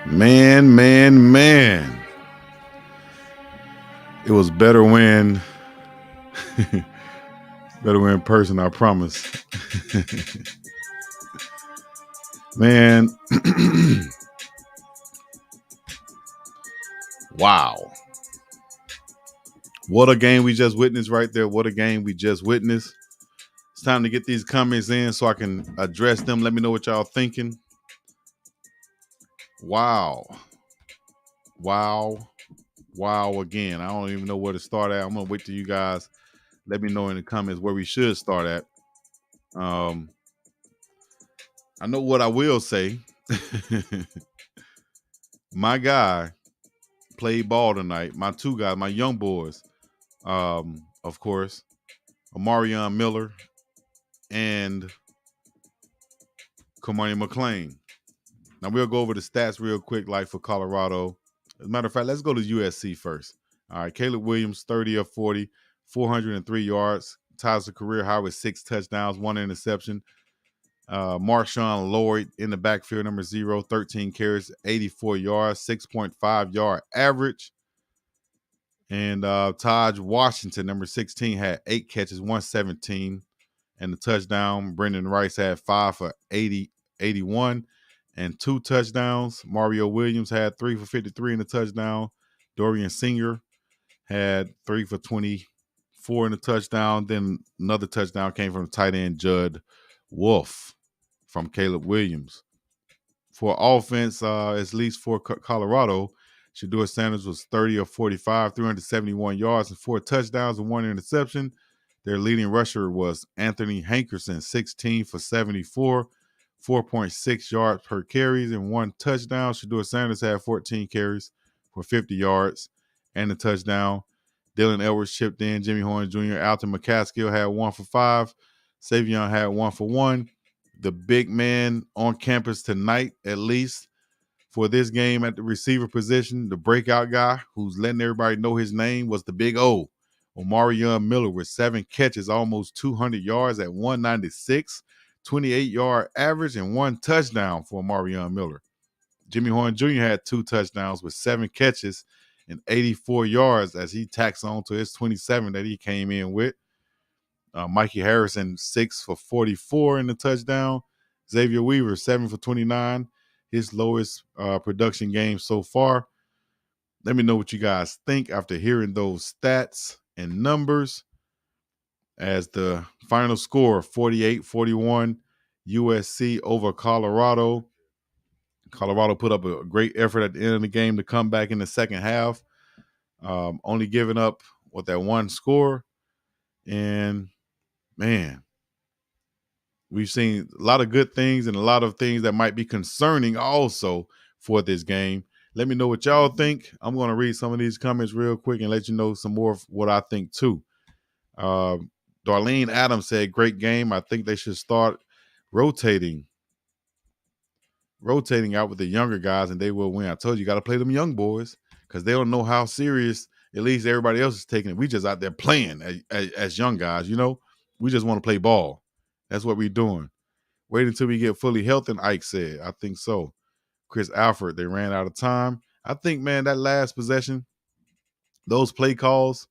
Man. It was better when in person, I promise. Man. Wow. What a game we just witnessed right there. What a game we just witnessed. It's time to get these comments in so I can address them. Let me know what y'all thinking. Wow again. I don't even know where to start at. I'm gonna wait till you guys let me know in the comments where we should start at. I know what I will say. My guy played ball tonight. My two guys, my young boys, of course, Amarion Miller and Kamani McLean. Now we'll go over the stats real quick, like for Colorado. As a matter of fact, let's go to USC first. All right, Caleb Williams, 30 of 40, 403 yards, ties the career high with 6 touchdowns, 1 interception. Marshawn Lloyd in the backfield, number 0, 13 carries, 84 yards, 6.5 yard average. And Taj Washington, number 16, had 8 catches, 117, and the touchdown. Brendan Rice had 5 for 81, and 2 touchdowns. Mario Williams had 3 for 53 in the touchdown. Dorian Singer had 3 for 24 in the touchdown. Then another touchdown came from the tight end Judd Wolf from Caleb Williams. For offense, at least for Colorado, Shedeur Sanders was 30 of 45, 371 yards and 4 touchdowns and 1 interception. Their leading rusher was Anthony Hankerson, 16 for 74, 4.6 yards per carries and 1 touchdown. Shedeur Sanders had 14 carries for 50 yards and a touchdown. Dylan Edwards chipped in. Jimmy Horn Jr., Alton McCaskill had 1 for 5. Savion had 1 for 1. The big man on campus tonight, at least for this game at the receiver position, the breakout guy who's letting everybody know his name, was the big O, Omarion Miller, with 7 catches, almost 200 yards at 196, 28-yard average, and 1 touchdown for Omarion Miller. Jimmy Horn Jr. had 2 touchdowns with 7 catches and 84 yards as he tacks on to his 27 that he came in with. Mikey Harrison, 6 for 44 in the touchdown. Xavier Weaver, 7 for 29, his lowest production game so far. Let me know what you guys think after hearing those stats and numbers. As the final score, 48-41, USC over Colorado. Colorado put up a great effort at the end of the game to come back in the second half, only giving up that 1 score. And man, we've seen a lot of good things and a lot of things that might be concerning also for this game. Let me know what y'all think. I'm going to read some of these comments real quick and let you know some more of what I think too. Darlene Adams said, great game. I think they should start rotating out with the younger guys and they will win. I told you, you got to play them young boys because they don't know how serious at least everybody else is taking it. We just out there playing as young guys, you know. We just want to play ball. That's what we're doing. Wait until we get fully healthy, Ike said. I think so. Chris Alford, they ran out of time. I think, man, that last possession, those play calls,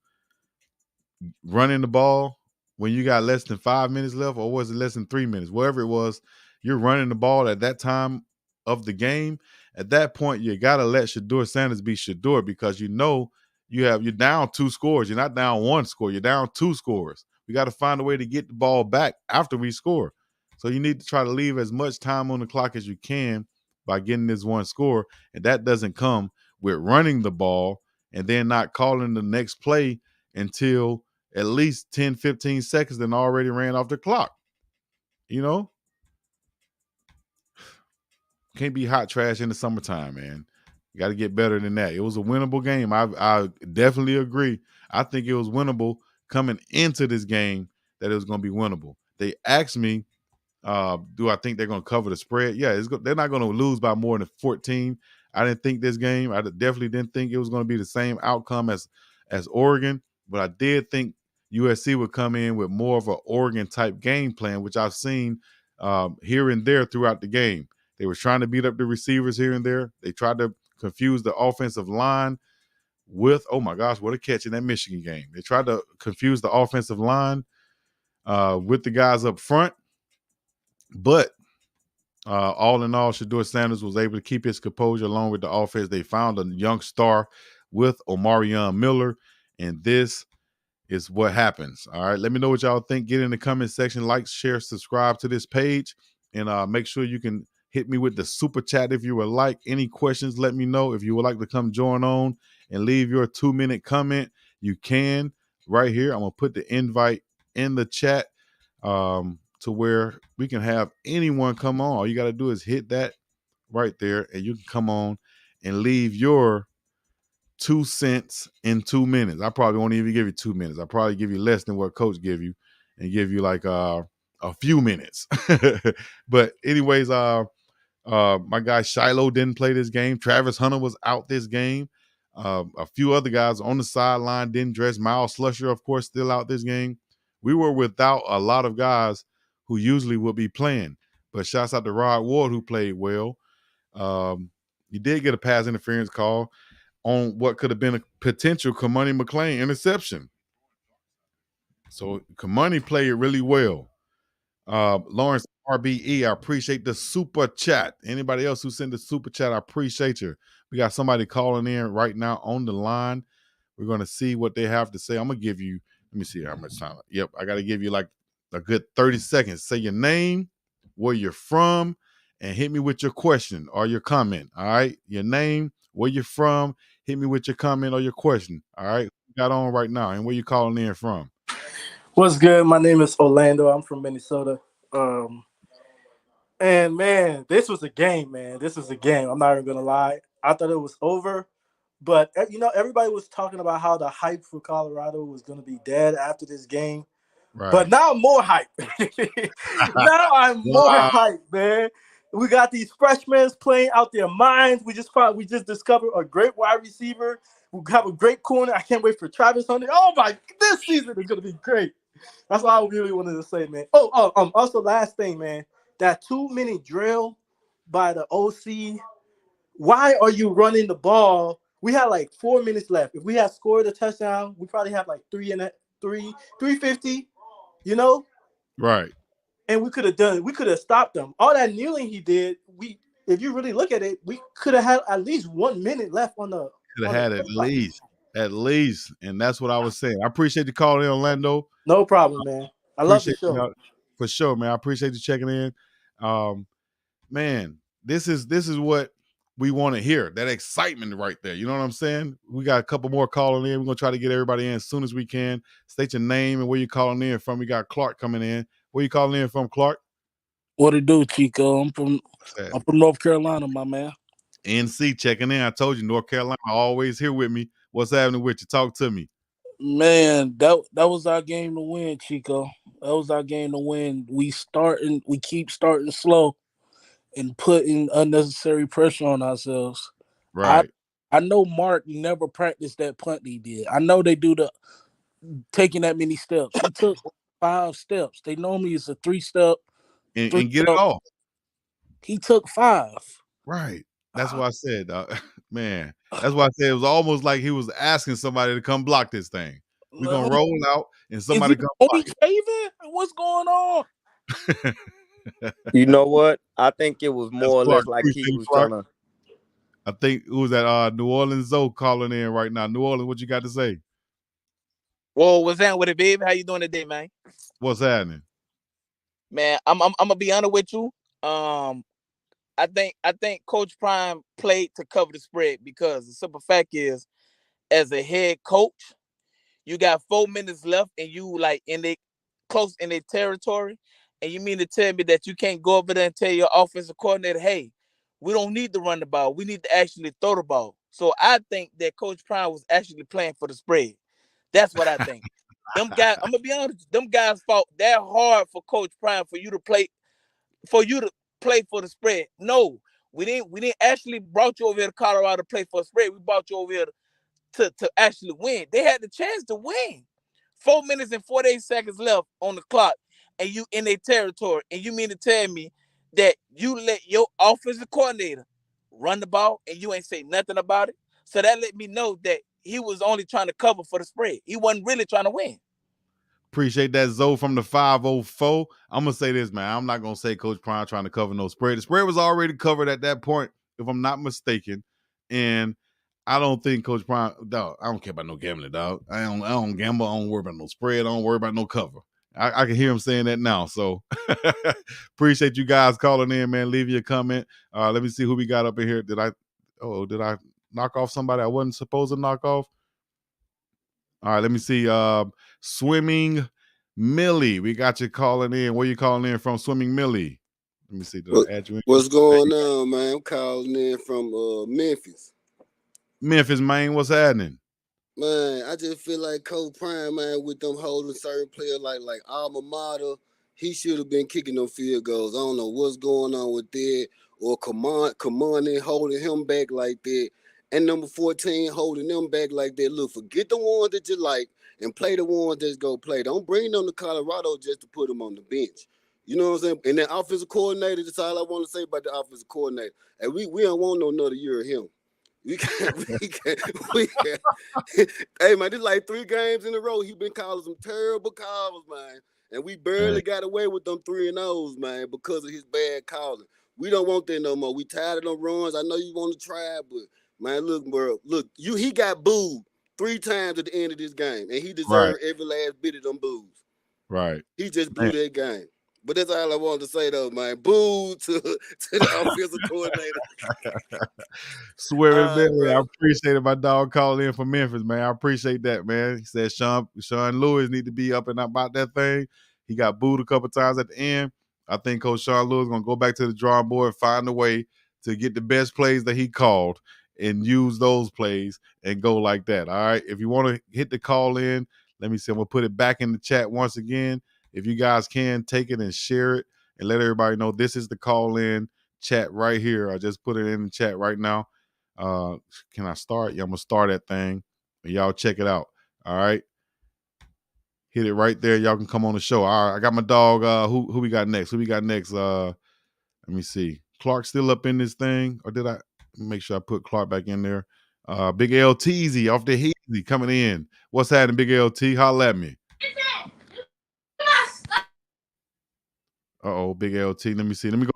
running the ball when you got less than 5 minutes left, or was it less than 3 minutes? Whatever it was, you're running the ball at that time of the game. At that point, you got to let Shedeur Sanders be Shedeur because you know you're down 2 scores. You're not down 1 score. You're down 2 scores. We got to find a way to get the ball back after we score. So you need to try to leave as much time on the clock as you can by getting this 1 score. And that doesn't come with running the ball and then not calling the next play until at least 10, 15 seconds and already ran off the clock. You know? Can't be hot trash in the summertime, man. You got to get better than that. It was a winnable game. I definitely agree. I think it was winnable coming into this game that it was going to be winnable. They asked me, do I think they're going to cover the spread? Yeah, they're not going to lose by more than 14. I didn't think this game, I definitely didn't think it was going to be the same outcome as Oregon, but I did think USC would come in with more of an Oregon-type game plan, which I've seen here and there throughout the game. They were trying to beat up the receivers here and there. They tried to confuse the offensive line with, oh my gosh, what a catch in that Michigan game. They tried to confuse the offensive line with the guys up front. But all in all, Shedeur Sanders was able to keep his composure along with the offense. They found a young star with Omarion Miller, and this is what happens. All right, let me know what y'all think. Get in the comment section, like, share, subscribe to this page, and make sure you can hit me with the super chat if you would like. Any questions, let me know. If you would like to come join on and leave your 2-minute comment, you can right here. I'm gonna put the invite in the chat to where we can have anyone come on. All you got to do is hit that right there, and you can come on and leave your 2 cents in 2 minutes. I probably won't even give you 2 minutes. I'll probably give you less than what Coach give you, and give you like a few minutes. But anyways, my guy Shiloh didn't play this game. Travis Hunter was out this game. A few other guys on the sideline didn't dress. Miles Slusher, of course, still out this game. We were without a lot of guys who usually would be playing. But shouts out to Rod Ward, who played well. He did get a pass interference call on what could have been a potential Kamani McLean interception. So Kamani played really well. Lawrence RBE, I appreciate the super chat. Anybody else who sent the super chat, I appreciate you. We got somebody calling in right now on the line. We're going to see what they have to say. I'm going to give you, let me see how much time. Yep, I got to give you like a good 30 seconds. Say your name, where you're from, and hit me with your question or your comment. All right, your name, where you're from, hit me with your comment or your question. All right, we got on right now, and where you calling in from? What's good? My name is Orlando. I'm from Minnesota. And man, this was a game, man. This was a game. I'm not even gonna lie. I thought it was over, but everybody was talking about how the hype for Colorado was gonna be dead after this game. Right. But now I'm more hype. Now I'm more Wow. hype, man. We got these freshmen playing out their minds. We just discovered a great wide receiver. We have a great corner. I can't wait for Travis Hunter. Oh my, this season is gonna be great. That's all I really wanted to say, man. Also last thing, man. That 2-minute drill by the OC. Why are you running the ball? We had like 4 minutes left. If we had scored a touchdown, we probably have like 350, Right. And we could have stopped them. All that kneeling he did, if you really look at it, we could have had at least 1 minute left on the. Could have had at least, and that's what I was saying. I appreciate you calling in, Orlando. No problem, man. I love the show. For sure, man. I appreciate you checking in. Man, this is what we want to hear. That excitement right there. You know what I'm saying? We got a couple more calling in. We're gonna try to get everybody in as soon as we can. State your name and where you're calling in from. We got Clark coming in. Where you calling in from, Clark? What it do, Chico? I'm from North Carolina, my man. NC checking in. I told you, North Carolina always here with me. What's happening with you? Talk to me. Man, that was our game to win, Chico. That was our game to win. We keep starting slow and putting unnecessary pressure on ourselves. Right. I know Mark never practiced that punt he did. I know they do the taking that many steps. He took 5 steps. They normally it's a 3-step. And get it off. He took 5. Right. That's what I said, man. That's why I said it was almost like he was asking somebody to come block this thing. We're gonna roll out and somebody come block it. What's going on? You know what? I think it was more or less like he was trying to. I think it was that New Orleans Zoe calling in right now. New Orleans, what you got to say? Whoa, what's happening with it, baby? How you doing today, man? What's happening? Man, I'm gonna be honest with you. I think Coach Prime played to cover the spread because the simple fact is, as a head coach, you got 4 minutes left and you like close in their territory, and you mean to tell me that you can't go over there and tell your offensive coordinator, hey, we don't need to run the ball. We need to actually throw the ball. So I think that Coach Prime was actually playing for the spread. That's what I think. Them guys, I'm gonna be honest, them guys fought that hard for Coach Prime for you to play for the spread. No, we didn't actually brought you over here to Colorado to play for a spread. We brought you over here to actually win. They had the chance to win. 4 minutes and 48 seconds left on the clock, and you in their territory, and you mean to tell me that you let your offensive coordinator run the ball and you ain't say nothing about it. So that let me know that he was only trying to cover for the spread. He wasn't really trying to win. Appreciate that, Zoe from the 504. I'm gonna say this, man. I'm not gonna say Coach Prime trying to cover no spread. The spread was already covered at that point, if I'm not mistaken. And I don't think Coach Prime, dog. I don't care about no gambling, dog. I don't gamble. I don't worry about no spread. I don't worry about no cover. I can hear him saying that now. So appreciate you guys calling in, man. Leave your comment. Let me see who we got up in here. Did I knock off somebody I wasn't supposed to knock off? All right, let me see. Swimming Millie, we got you calling in. Where you calling in from, Swimming Millie? Let me see. Did I add you in? What's going on, man? I'm calling in from Memphis. Memphis, man. What's happening? Man, I just feel like Coach Prime, man, with them holding certain players like Alma Mater, he should have been kicking them field goals. I don't know what's going on with that. Or Kamani holding him back like that. And number 14 holding them back like that. Look, forget the ones that you like and play the ones that's go play. Don't bring them to Colorado just to put them on the bench. You know what I'm saying? And that offensive coordinator, that's all I want to say about the offensive coordinator. And we don't want no another year of him. We can't. Hey, man, this like 3 games in a row. He been calling some terrible calls, man. And we barely got away with them 3-0s, man, because of his bad calling. We don't want that no more. We tired of them runs. I know you want to try, but, man, look, bro. Look, he got booed 3 times at the end of this game, and he deserved every last bit of them boos. Right. He just blew that game. But that's all I wanted to say, though, man. Boo to the offensive coordinator. Swearing Billy, I appreciate it. My dog called in from Memphis, man. I appreciate that, man. He said Sean Lewis need to be up and about that thing. He got booed a couple times at the end. I think Coach Sean Lewis is going to go back to the drawing board and find a way to get the best plays that he called and use those plays and go like that. All right. If you want to hit the call in, let me see. I'm going to put it back in the chat once again. If you guys can, take it and share it and let everybody know this is the call in chat right here. I just put it in the chat right now. Can I start? Yeah, I'm going to start that thing. And y'all check it out. All right. Hit it right there. Y'all can come on the show. All right. I got my dog. Who we got next? Let me see. Clark still up in this thing? Or did I make sure I put Clark back in there? Big LTZ off the Heezy coming in. What's happening, Big LT? Holla at me. Uh-oh, Big LT. Let me see. Let me go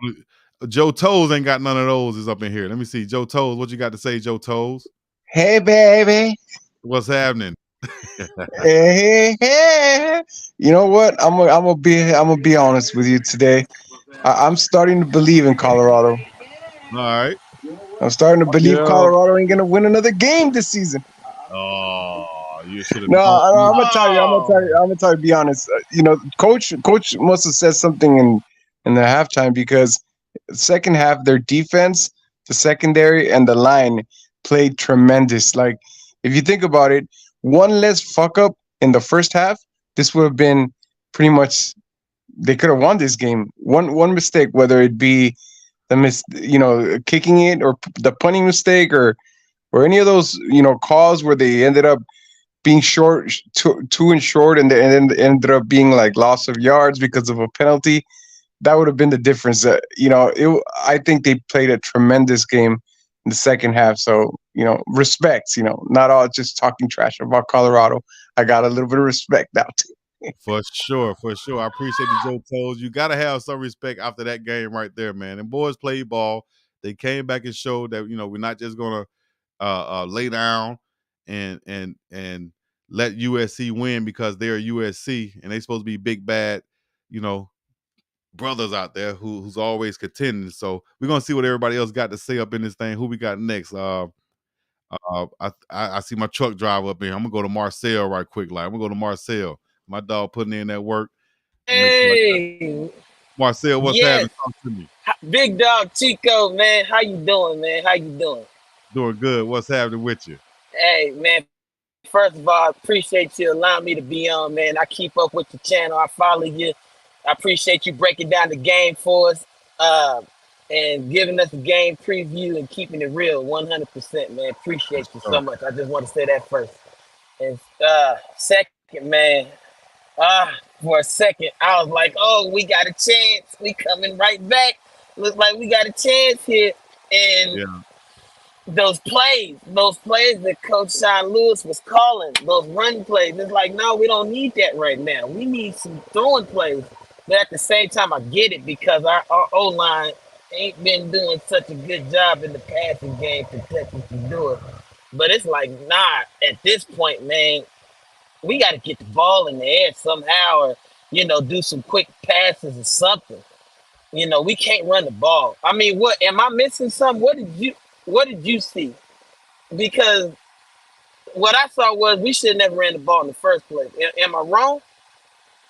to Joe Toes. Ain't got none of those is up in here. Let me see. Joe Toes, what you got to say, Joe Toes? Hey, baby. What's happening? Hey. You know what? I'm gonna be honest with you today. I'm starting to believe in Colorado. All right. I'm starting to believe Colorado ain't gonna win another game this season. Oh, you should have. No, I'm gonna tell you. Be honest. Coach must have said something in the halftime, because second half their defense, the secondary, and the line played tremendous. Like, if you think about it, one less fuck up in the first half, this would have been pretty much, they could have won this game. One mistake, whether it be kicking it, or the punting mistake, or any of those calls where they ended up being short, two and short, and then ended up being like loss of yards because of a penalty. That would have been the difference. I think they played a tremendous game in the second half. So, respect, not all just talking trash about Colorado. I got a little bit of respect now too. For sure. I appreciate the Joe Toes. You got to have some respect after that game right there, man. And boys played ball. They came back and showed that, we're not just going to lay down and let USC win because they're USC and they supposed to be big, bad, brothers out there who's always contending. So we're going to see what everybody else got to say up in this thing. Who we got next? I see my truck driver up here. I'm going to go to Marcel right quick. I'm going to go to Marcel. My dog putting in that work. Hey, Marcel, what's happening? Talk to me. Big Dog Chico, man. How you doing, man? How you doing? Doing good. What's happening with you? Hey, man. First of all, I appreciate you allowing me to be on, man. I keep up with the channel. I follow you. I appreciate you breaking down the game for us, and giving us a game preview and keeping it real 100%, man. Appreciate you so much. I just want to say that first. And second, man, for a second, I was like, oh, we got a chance. We coming right back. Looks like we got a chance here. And Yeah. those plays that Coach Sean Lewis was calling, those run plays, it's like, no, we don't need that right now. We need some throwing plays. But at the same time, I get it because our O-line ain't been doing such a good job in the passing game for Texas to do it. But it's like, nah, at this point, man, we got to get the ball in the air somehow or, do some quick passes or something. We can't run the ball. I mean, what am I missing something? What did you see? Because what I saw was we should have never ran the ball in the first place. Am I wrong?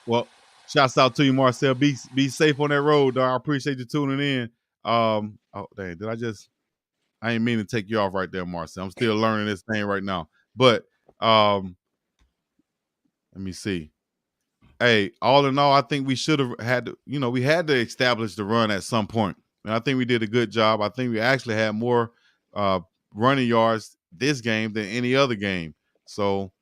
Well, shouts out to you, Marcel. Be safe on that road, dog. I appreciate you tuning in. Oh dang, I ain't mean to take you off right there, Marcel. I'm still learning this thing right now. But let me see. Hey, all in all, I think we should have had to, we had to establish the run at some point. And I think we did a good job. I think we actually had more running yards this game than any other game. So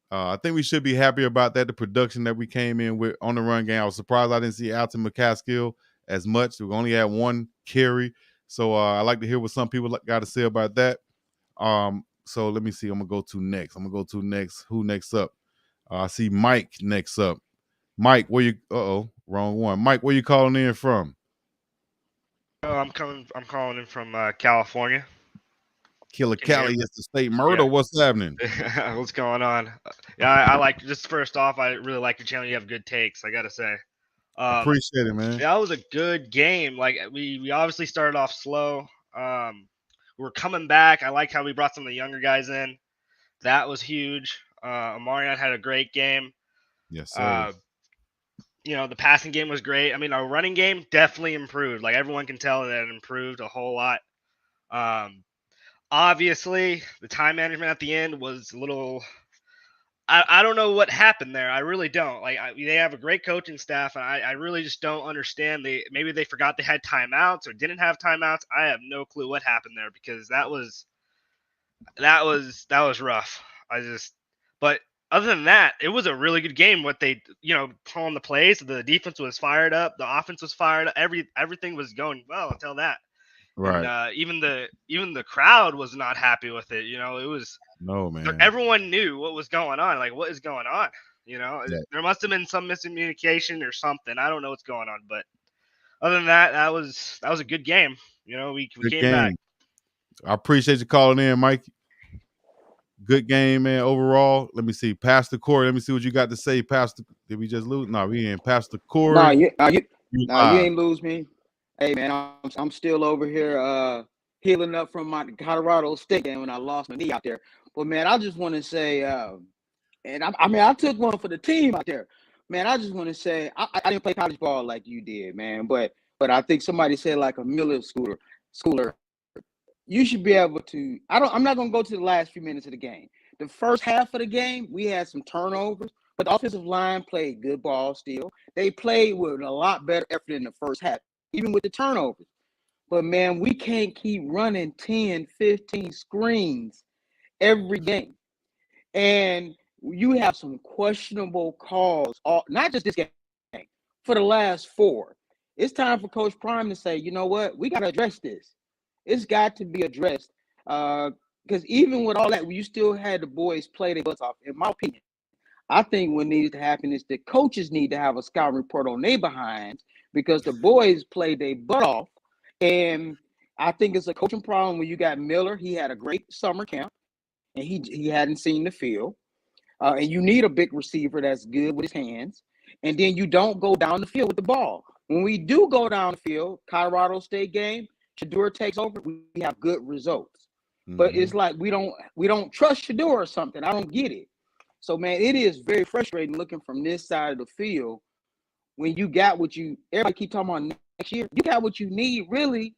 I think we should be happy about that. The production that we came in with on the run game. I was surprised I didn't see Alton McCaskill as much. We only had one carry. So I like to hear what some people got to say about that. So let me see. I'm going to go to next. Who next up? I see Mike next up. Mike, wrong one. Mike, where you calling in from? I'm calling in from California. Killer Cali is the state murder. Yeah. What's happening? What's going on? Yeah, I like, just first off, I really like your channel. You have good takes, I gotta say. Appreciate it, man. That was a good game. Like we obviously started off slow. We're coming back. I like how we brought some of the younger guys in. That was huge. Amarian had a great game. Yes, sir. The passing game was great. I mean, our running game definitely improved. Like everyone can tell that it improved a whole lot. Obviously, the time management at the end was a little. I don't know what happened there. I really don't. Like they have a great coaching staff, and I really just don't understand. Maybe they forgot they had timeouts or didn't have timeouts. I have no clue what happened there because that was rough. But other than that, it was a really good game. What they, calling the plays, the defense was fired up, the offense was fired up, everything was going well until that. Right. And even the crowd was not happy with it. It was no, man. Everyone knew what was going on. Like, what is going on? There must have been some miscommunication or something. I don't know what's going on, but other than that, that was a good game. We came back. I appreciate you calling in, Mike. Good game, man. Overall, let me see. Pastor Corey, let me see what you got to say. Pastor, did we just lose? No, we ain't. Pastor Corey. You ain't lose me. Hey, man, I'm still over here healing up from my Colorado State game when I lost my knee out there. But, man, I just want to say, I took one for the team out there. Man, I just want to say, I didn't play college ball like you did, man. But I think somebody said like a middle schooler. You should be able to. I'm not going to go to the last few minutes of the game. The first half of the game, we had some turnovers, but the offensive line played good ball still. They played with a lot better effort in the first half, even with the turnovers. But, man, we can't keep running 10, 15 screens every game. And you have some questionable calls, not just this game, for the last 4. It's time for Coach Prime to say, you know what, we got to address this. It's got to be addressed because even with all that, you still had the boys play their butts off. In my opinion, I think what needs to happen is the coaches need to have a scout report on their behinds because the boys played their butt off. And I think it's a coaching problem when you got Miller. He had a great summer camp, and he hadn't seen the field. And you need a big receiver that's good with his hands. And then you don't go down the field with the ball. When we do go down the field, Colorado State game, Shedeur takes over, we have good results. Mm-hmm. But it's like we don't trust Shedeur or something. I don't get it. So, man, it is very frustrating looking from this side of the field when you got everybody keep talking about next year. You got what you need really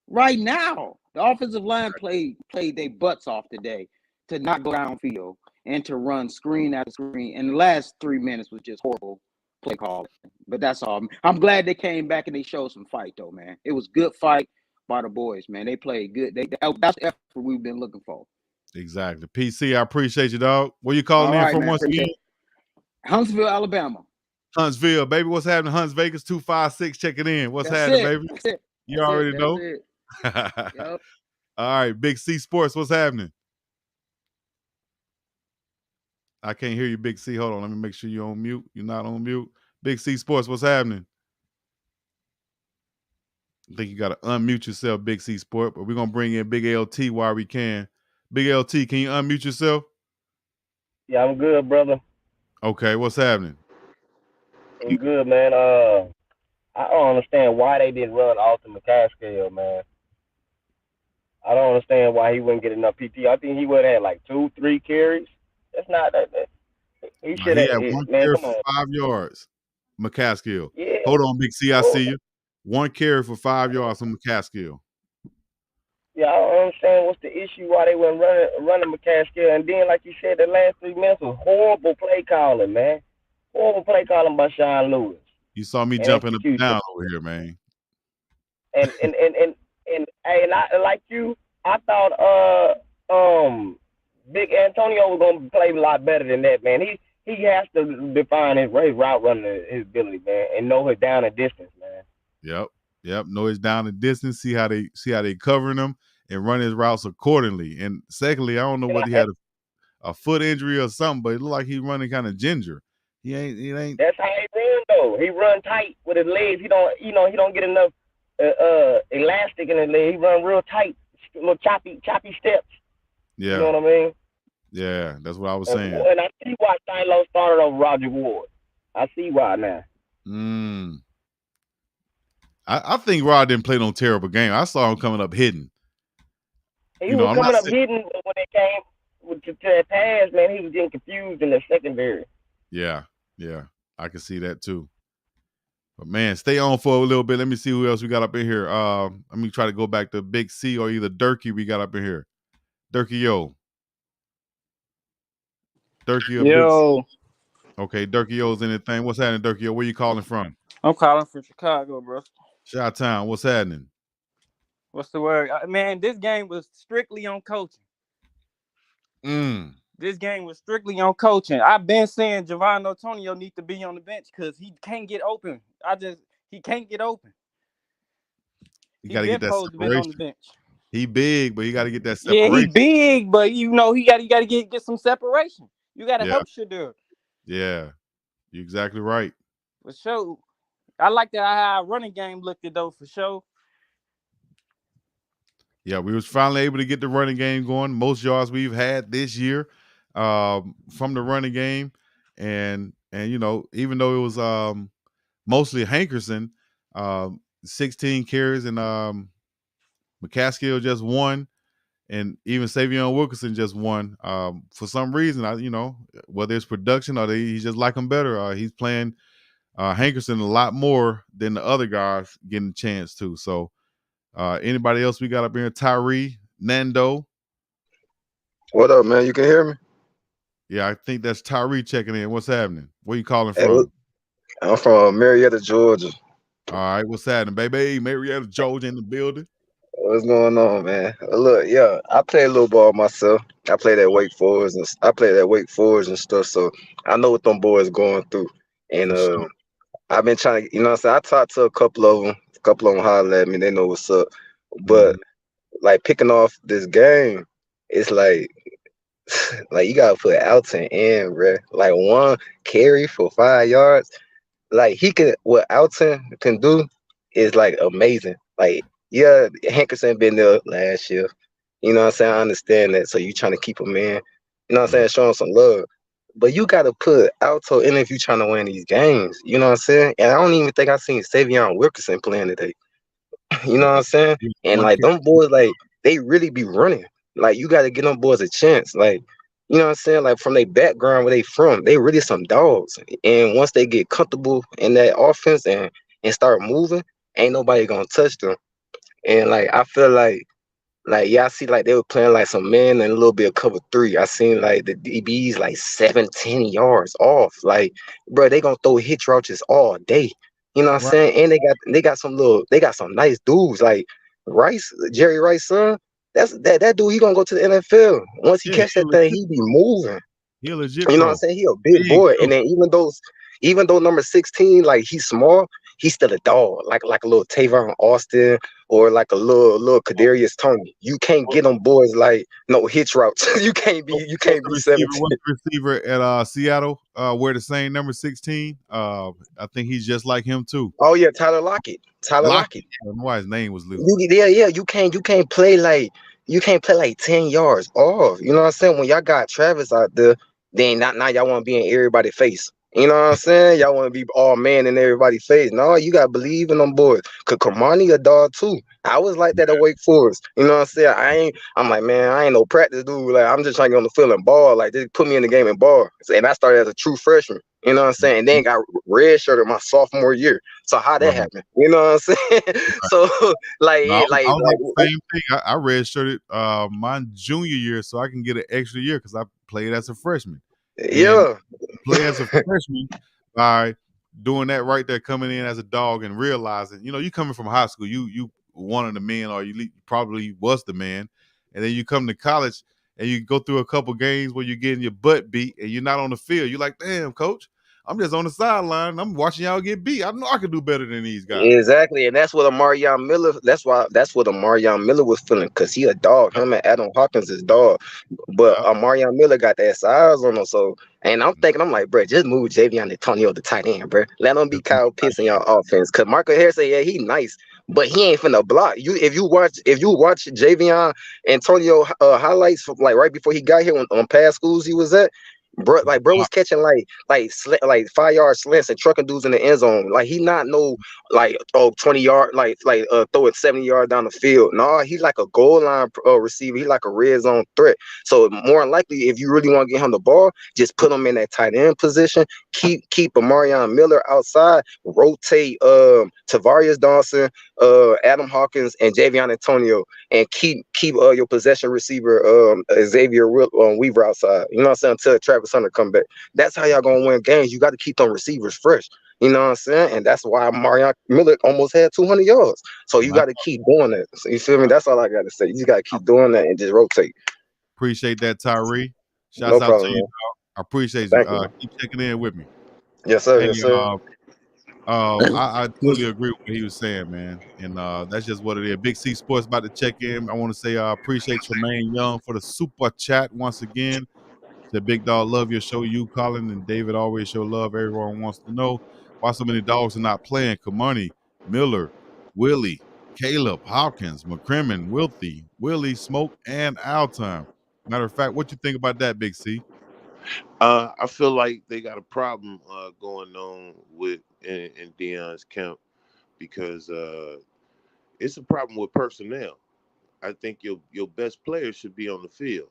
right now. The offensive line played their butts off today to not go downfield and to run screen after screen. And the last 3 minutes was just horrible play calling. But that's all. I'm glad they came back and they showed some fight, though, man. It was good fight by the boys, man. They played good. That's the effort we've been looking for. Exactly. PC, I appreciate you, dog. Where you calling in from once again? Huntsville, Alabama. Huntsville, baby. What's happening? Hunts Vegas 256. Check it in. What's happening, baby? That's it. You already That's know. it. Yep. All right, Big C Sports, what's happening? I can't hear you, Big C. Hold on, let me make sure you're on mute. You're not on mute. Big C Sports, what's happening? I think you got to unmute yourself, Big C Sport, but we're going to bring in Big LT while we can. Big LT, can you unmute yourself? Yeah, I'm good, brother. Okay, what's happening? I'm good, man. I don't understand why they didn't run Austin McCaskill, man. I don't understand why he wouldn't get enough PT. I think he would have had like 2-3 carries. That's not that. He Now, should he have. had one Man, carry come for on. 5 yards. McCaskill. Yeah. Hold on, Big C, I Oh, see you. One carry for 5 yards from McCaskill. yeah, I don't understand what's the issue why they weren't running McCaskill. And then, like you said, the last 3 minutes was horrible play calling, man. Horrible play calling by Sean Lewis. You saw me And jumping up and execution. down over here, man. And I like you. I thought Big Antonio was gonna play a lot better than that, man. He has to define his route running, his ability, man, and know his down and distance, man. Yep. Know his down and distance. See how they covering him and run his routes accordingly. And secondly, I don't know whether he had a foot injury or something, but it looked like he's running kind of ginger. He ain't. That's how he run though. He run tight with his legs. He don't get enough elastic in his leg. He run real tight, little choppy steps. Yeah. You know what I mean? Yeah, that's what I was saying. And I see why Shiloh started over Roger Ward. I see why now. I think Rod didn't play no terrible game. I saw him coming up hitting. He was coming up hitting, but when it came to that pass, man, he was getting confused in the secondary. Yeah, I can see that too. But man, stay on for a little bit. Let me see who else we got up in here. Let me try to go back to Big C or either Durkee we got up in here. Durkee, yo. Durkee or Yo. Big C? Okay, Durkee Yo's anything. What's happening, Durkee Yo? Where you calling from? I'm calling from Chicago, bro. Chi-Town, what's happening? What's the word? Man, this game was strictly on coaching. This game was strictly on coaching. I've been saying Javon Antonio needs to be on the bench because he can't get open. He can't get open. He got to get that separation. On the bench. He big, but he got to get that separation. Yeah, he big, but you got to get some separation. You got to help Shedeur. Yeah, you're exactly right. For sure. I like that how our running game looked though, for sure. Yeah, we was finally able to get the running game going. Most yards we've had this year from the running game. And you know, even though it was mostly Hankerson, 16 carries and McCaskill just won, and even Savion Wilkerson just won. For some reason, whether it's production or he just like him better, he's playing Hankerson a lot more than the other guys getting a chance to. So anybody else we got up here? Tyree, Nando. What up, man? You can hear me? Yeah, I think that's Tyree checking in. What's happening? Where you calling from? I'm from Marietta, Georgia. All right, what's happening, baby? Marietta, Georgia in the building. What's going on, man? Look, yeah, I play a little ball myself. I played at Wake Forest and stuff, so I know what them boys going through. And sure. I've been trying to, you know what I'm saying? I talked to a couple of them holler at me, they know what's up. But like picking off this game, it's like you gotta put Alton in, bro. Like one carry for 5 yards. Like what Alton can do is like amazing. Like, yeah, Hankerson been there last year. You know what I'm saying? I understand that. So you trying to keep him in. You know what I'm saying? Show him some love. But you got to put Alto in if you trying to win these games. You know what I'm saying? And I don't even think I seen Savion Wilkerson playing today. You know what I'm saying? And like them boys, like they really be running. Like you got to give them boys a chance. Like, you know what I'm saying? Like from their background where they from, they really some dogs. And once they get comfortable in that offense and start moving, ain't nobody gonna touch them. And like I feel like yeah, I see like they were playing like some men and a little bit of cover 3. I seen like the DBs like 7-10 yards off. Like, bro, they gonna throw hitch routes all day. You know what I'm saying? And they got some nice dudes like Jerry Rice son. That dude, he gonna go to the NFL. Once he catch that thing, he be moving. He legit. You know what I'm saying? He a big boy. And then even though number 16, like he's small, he's still a dog, like a little Tavon Austin or like a little Kadarius Toney. You can't get them boys like no hitch routes. you can't be What's the 17. receiver at Seattle? Wear the same number 16. I think he's just like him too. Oh yeah, Tyler Lockett. Lockett. I don't know why his name was Lou. Yeah. You can't play like 10 yards off. You know what I'm saying? When y'all got Travis out there, then now y'all want to be in everybody's face. You know what I'm saying? Y'all want to be all man in everybody's face. No, you gotta believe in them boys. Cause Kamani a dog too. I was like that at Wake Forest. You know what I'm saying? I'm like, man, I ain't no practice dude. Like I'm just trying to get on the field and ball. Like just put me in the game and ball. And I started as a true freshman. You know what I'm saying? And then got redshirted my sophomore year. So how that happened? You know what I'm saying? So I was like the same thing. I redshirted my junior year so I can get an extra year because I played as a freshman. Yeah. And play as a freshman by doing that right there, coming in as a dog and realizing, you coming from high school, you one of the men, or you probably was the man, and then you come to college and you go through a couple games where you're getting your butt beat and you're not on the field. You're like, damn, coach, I'm just on the sideline. I'm watching y'all get beat. I know I can do better than these guys. Exactly, and that's what Amarion Miller. That's what Amarion Miller was feeling, because he a dog. Him and Adam Hawkins is dog, but Amarion Miller got that size on him. So, and I'm like, bro, just move Javion Antonio to tight end, bro. Let him be Kyle Pitts in y'all offense. Cause Marco Harris say, yeah, he nice, but he ain't finna block you. If you watch Javion Antonio highlights from like right before he got here on past schools he was at. Bro was catching like 5-yard slants and trucking dudes in the end zone. Like he not no 20-yard throw it 70 yards down the field. No, he's like a goal line receiver. He like a red zone threat. So more than likely, if you really want to get him the ball, just put him in that tight end position. Keep Amarion Miller outside. Rotate Tavarius Dawson, Adam Hawkins, and Javion Antonio, and keep your possession receiver Xavier Weaver outside. You know what I'm saying? Until Travis Hunter come back. That's how y'all gonna win games. You got to keep them receivers fresh. You know what I'm saying? And that's why Marion Miller almost had 200 yards. So you got to keep doing that. So you feel me? That's all I got to say. You just got to keep doing that and just rotate. Appreciate that, Tyree. No Shouts out problem, to you, man. dog. I appreciate Thank you. you. Keep checking in with me. Yes, sir. Hey, Yes, sir. I totally agree with what he was saying, man. And that's just what it is. Big C Sports about to check in. I want to say I appreciate Tremaine Young for the super chat once again. Said, Big Dog, love your show. You, Colin, and David always show love. Everyone wants to know why so many dogs are not playing. Kamani, Miller, Willie, Caleb, Hopkins, McCrimmon, Willie, Smoke, and Altime. Matter of fact, what you think about that, Big C? I feel like they got a problem going on in Deion's camp, because it's a problem with personnel. I think your best players should be on the field.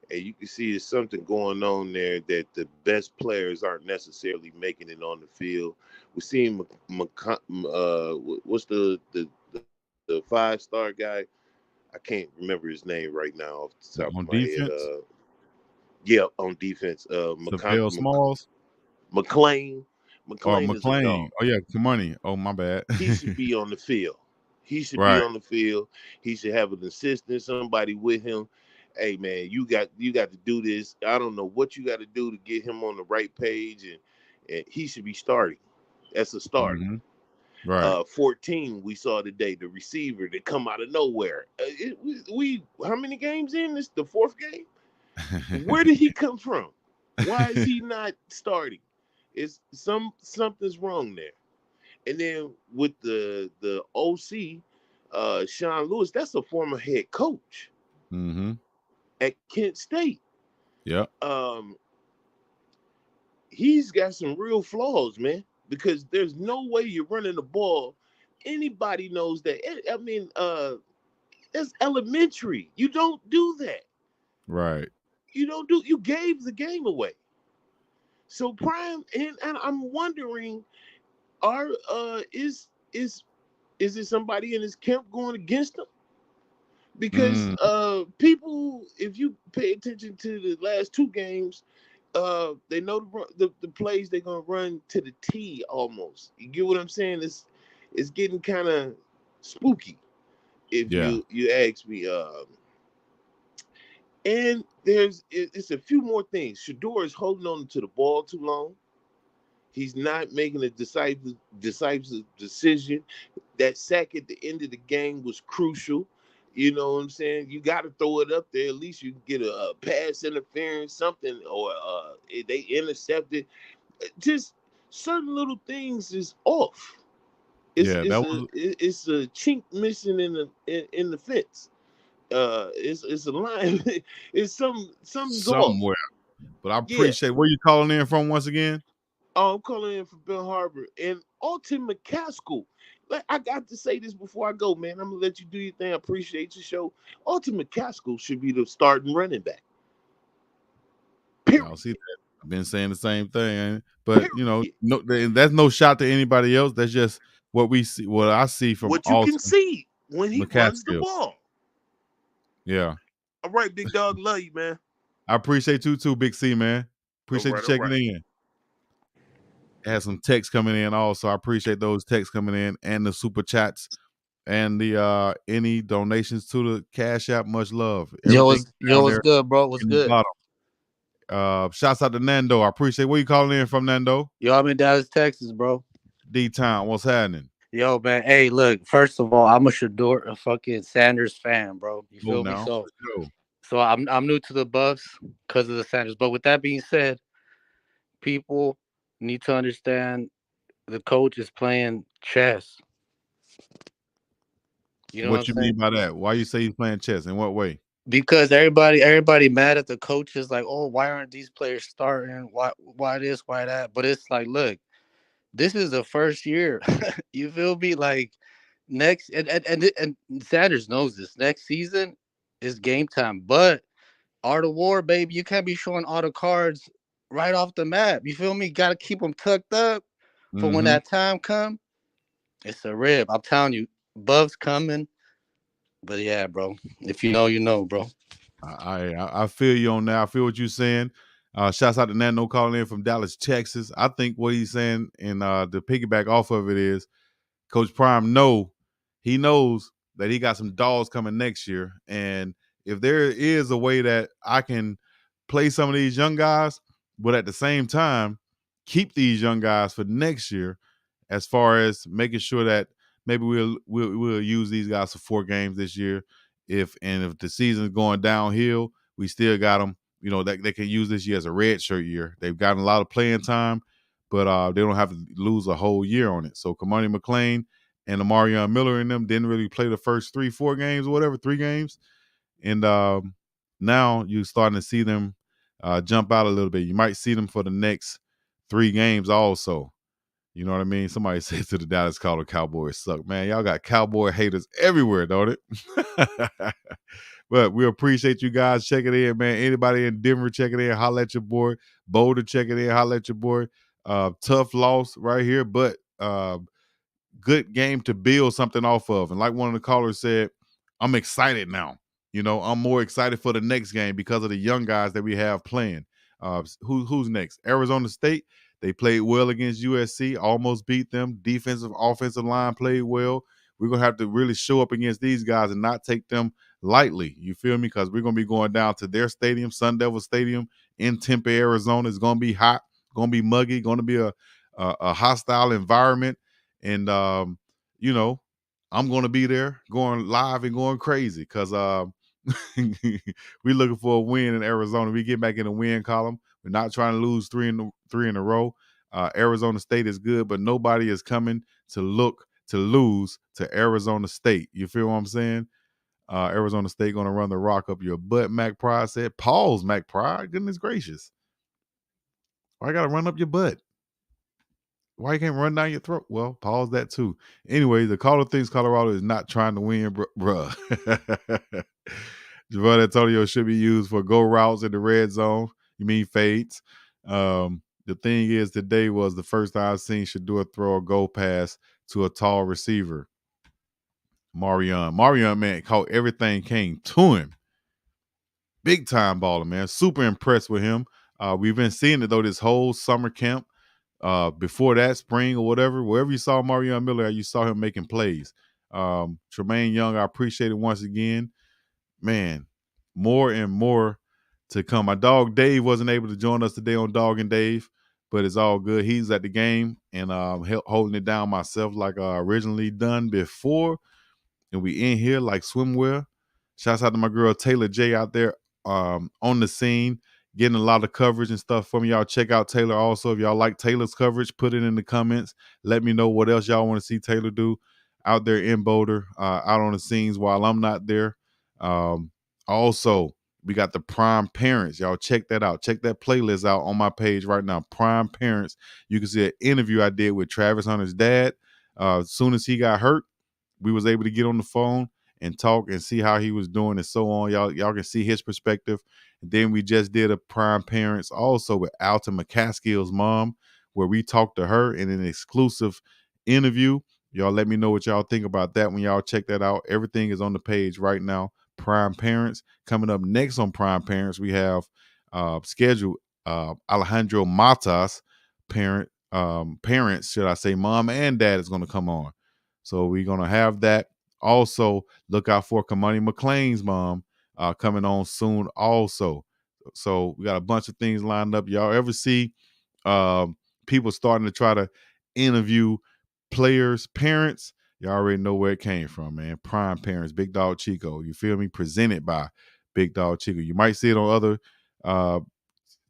And you can see there's something going on there, that the best players aren't necessarily making it on the field. We're seeing what's the 5-star guy? I can't remember his name right now off the top On of my head. defense? Yeah, on defense. Savell Smalls? McLean. Oh, McLean is a dog. McLean. Oh, yeah, Kamani. Oh, my bad. He should be on the field. He should Right. be on the field. He should have an assistant, somebody with him. Hey man, you got to do this. I don't know what you got to do to get him on the right page, and he should be starting. That's a starter. Mm-hmm. Right. 14 we saw today, the receiver that come out of nowhere. We how many games in this? The 4th game. Where did he come from? Why is he not starting? It's something's wrong there. And then with the OC, Sean Lewis, that's a former head coach at Kent State. Yeah. He's got some real flaws, man, because there's no way you're running the ball. Anybody knows that. I mean, that's elementary. You don't do that. Right. You gave the game away. So Prime, and I'm wondering, is it somebody in his camp going against him? Because people, if you pay attention to the last 2 games, they know the plays they're gonna run to the T almost. You get what I'm saying? It's getting kind of spooky, if you ask me. And it's a few more things. Shador is holding on to the ball too long. He's not making a decisive decision. That sack at the end of the game was crucial. You know what I'm saying? You got to throw it up there. At least you get a pass interference, something, or they intercepted. Just certain little things is off. It's Yeah, it's that a was it's a chink missing in the fence. It's a line. It's something's off. somewhere. But I Yeah. appreciate where you calling in from once again. Oh, I'm calling in for Bill Harbor and Alton McCaskill. Like, I got to say this before I go, man. I'm gonna let you do your thing. I appreciate your show. Alton McCaskill should be the starting running back. Y'all see that? I've been saying the same thing, but no, that's no shot to anybody else. That's just what we see. What I see from What you can Alton see when he runs the McCaskill. ball. Yeah. All right, big dog. Love you, man. I appreciate you too, Big C, man. Appreciate you checking in. Had some texts coming in also. I appreciate those texts coming in and the super chats and the any donations to the Cash App. Much love. Everything What's good, bro? What's in the good? bottom. Shouts out to Nando. I appreciate where you calling in from, Nando. Yo, I'm in Dallas, Texas, bro. D-Town, what's happening? Yo, man. Hey, look, first of all, I'm a fucking Sanders fan, bro. You feel me? Now. So I'm new to the Buffs because of the Sanders. But with that being said, people need to understand the coach is playing chess. You know What you I'm saying? mean by that? Why you say he's playing chess? In what way? Because everybody mad at the coaches, like, oh, why aren't these players starting? Why this? Why that? But it's like, look, this is the first year. You feel me? Like next, and Sanders knows this. Next season is game time. But Art of War, baby, you can't be showing all the cards right off the map. You feel me? Got to keep them tucked up for when that time come. It's a rib. I'm telling you, Buff's coming. But yeah, bro. If you know, you know, bro. I feel you on that. I feel what you're saying. Shouts out to Nando calling in from Dallas, Texas. I think what he's saying, and the piggyback off of it is, Coach Prime he knows that he got some dogs coming next year, and if there is a way that I can play some of these young guys, but at the same time keep these young guys for next year, as far as making sure that maybe we'll use these guys for 4 games this year. If the season's going downhill, we still got them. That they can use this year as a red shirt year. They've gotten a lot of playing time, but they don't have to lose a whole year on it. So Kamani McLean and Amarion Miller and them didn't really play the first 3-4 games or whatever, 3 games. And now you're starting to see them jump out a little bit. You might see them for the next 3 games also. You know what I mean? Somebody said to the Dallas Cowboys suck. Man, y'all got Cowboy haters everywhere, don't it? But we appreciate you guys checking in, man. Anybody in Denver checking in, holla at your boy. Boulder checking in, holla at your boy. Tough loss right here, but good game to build something off of. And like one of the callers said, I'm excited now. I'm more excited for the next game because of the young guys that we have playing. Who's next? Arizona State. They played well against USC, almost beat them. Defensive, offensive line played well. We're going to have to really show up against these guys and not take them lightly. You feel me? Because we're going to be going down to their stadium, Sun Devil Stadium in Tempe, Arizona. It's going to be hot, going to be muggy, going to be a hostile environment. And, I'm going to be there going live and going crazy because we're looking for a win in Arizona. We get back in the win column. We're not trying to lose three in a row. Arizona State is good, but nobody is coming to lose to Arizona State. You feel what I'm saying? Arizona State going to run the rock up your butt, Mac Pride said. Pause, Mac Pride. Goodness gracious. Why I got to run up your butt? Why you can't run down your throat? Well, pause that too. Anyway, the caller thinks Colorado is not trying to win, bruh. Javon Antonio should be used for go routes in the red zone. You mean fades? The thing is, today was the first time I've seen Shador throw a go pass to a tall receiver. Marion, man, caught everything came to him. Big time baller, man. Super impressed with him. We've been seeing it, though, this whole summer camp. Before that, spring or whatever, wherever you saw Marion Miller, you saw him making plays. Tremaine Young, I appreciate it once again. Man, more and more to come. My dog Dave wasn't able to join us today on Dog and Dave. but it's all good. He's at the game and holding it down myself like originally done before. And we in here like swimwear. Shouts out to my girl Taylor J out there on the scene, getting a lot of coverage and stuff from y'all. Check out Taylor also. If y'all like Taylor's coverage, put it in the comments. Let me know what else y'all want to see Taylor do out there in Boulder, out on the scenes while I'm not there. Also, we got the Prime Parents. Y'all check that out. Check that playlist out on my page right now. Prime Parents. You can see an interview I did with Travis Hunter's dad. As soon as he got hurt, we was able to get on the phone and talk and see how he was doing and so on. Y'all can see his perspective. And then we just did a Prime Parents also with Alton McCaskill's mom, where we talked to her in an exclusive interview. Y'all let me know what y'all think about that when y'all check that out. Everything is on the page right now. Prime Parents. Coming up next on Prime Parents, we have scheduled Alejandro Matas parents, should I say, mom and dad is going to come on. So we're going to have that. Also, look out for Kamani McLean's mom coming on soon also. So we got a bunch of things lined up. Y'all ever see people starting to try to interview players' parents? Y'all already know where it came from, man. Prime Parents, Big Dog Chico. You feel me? Presented by Big Dog Chico. You might see it on other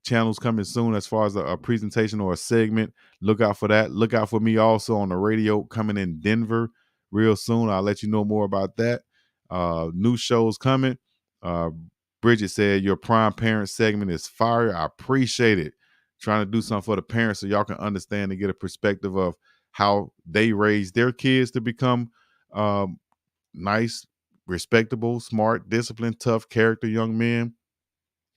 channels coming soon as far as a presentation or a segment. Look out for that. Look out for me also on the radio coming in Denver real soon. I'll let you know more about that. New shows coming. Bridget said your Prime Parents segment is fire. I appreciate it. Trying to do something for the parents so y'all can understand and get a perspective of how they raise their kids to become nice, respectable, smart, disciplined, tough character young men.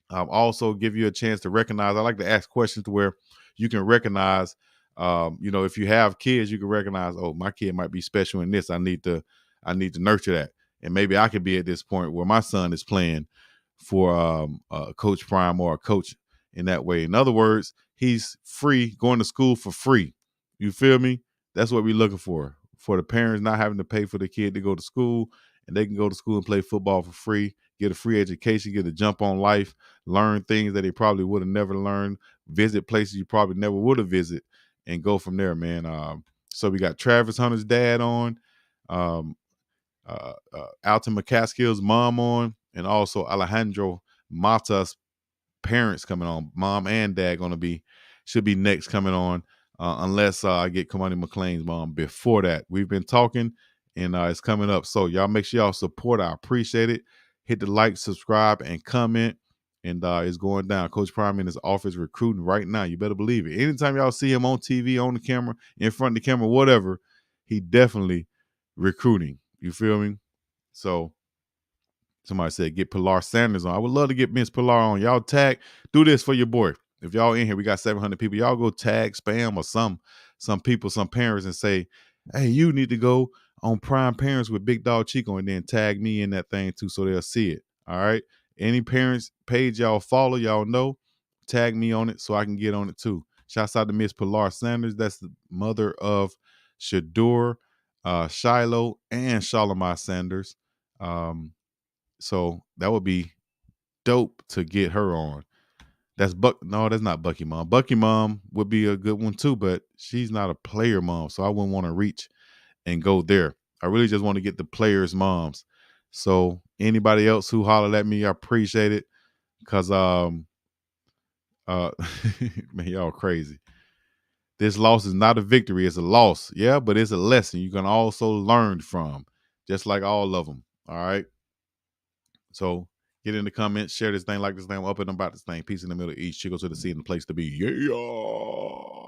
Also give you a chance to recognize. I like to ask questions to where you can recognize, if you have kids, you can recognize, oh, my kid might be special in this. I need to nurture that. And maybe I could be at this point where my son is playing for Coach Prime or a coach in that way. In other words, he's free, going to school for free. You feel me? That's what we're looking for the parents not having to pay for the kid to go to school, and they can go to school and play football for free, get a free education, get a jump on life, learn things that they probably would have never learned, visit places you probably never would have visited, and go from there, man. So we got Travis Hunter's dad on, Alton McCaskill's mom on, and also Alejandro Mata's parents coming on. Mom and dad should be next coming on, unless I get Kamani McLean's mom before that. We've been talking, and it's coming up. So y'all make sure y'all support. I appreciate it. Hit the like, subscribe, and comment. And it's going down. Coach Prime in his office recruiting right now. You better believe it. Anytime y'all see him on TV, on the camera, in front of the camera, whatever, he definitely recruiting. You feel me? So somebody said get Pilar Sanders on. I would love to get Miss Pilar on. Y'all do this for your boy. If y'all in here, we got 700 people. Y'all go tag, spam, or some people, some parents, and say, hey, you need to go on Prime Parents with Big Dog Chico, and then tag me in that thing too so they'll see it. All right? Any parents page y'all follow, y'all know, tag me on it so I can get on it too. Shouts out to Miss Pilar Sanders. That's the mother of Shadur, Shiloh, and Shalimar Sanders. So that would be dope to get her on. That's not Bucky mom. Bucky mom would be a good one too, but she's not a player mom, so I wouldn't want to reach and go there. I really just want to get the players' moms. So anybody else who hollered at me, I appreciate it. Cause man, y'all crazy. This loss is not a victory, it's a loss. Yeah, but it's a lesson you can also learn from, just like all of them. All right. So get in the comments, share this thing, like this thing, up and about this thing. Peace in the middle of each. Chico to the sea and the place to be. Yeah.